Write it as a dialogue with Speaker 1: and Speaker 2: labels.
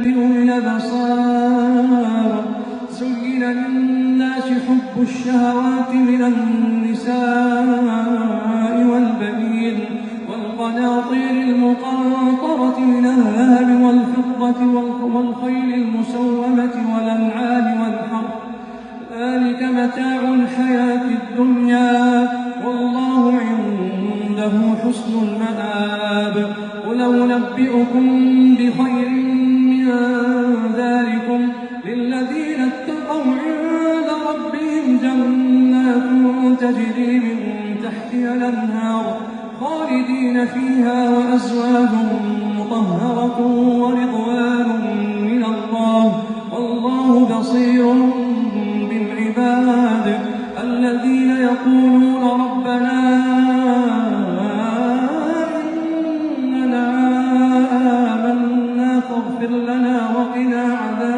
Speaker 1: لأولي الأبصار. زين للناس حب الشهوات من النساء والبنين والقناطير المقنطرة من الذهب والفضة والخيل المسومة والأنعام والحرث، ذلك متاع الحياة الدنيا والله عنده حسن المآب. قل أنبئكم بخير من ذلكم للذين اتقوا عند ربهم جنات تجري من تحتها الأنهار خالدين فيها وأزواج مطهرة ورضوان من الله والله بصير بالعباد. الذين يقولون ربنا إننا آمنا فاغفر لنا وقنا عذاب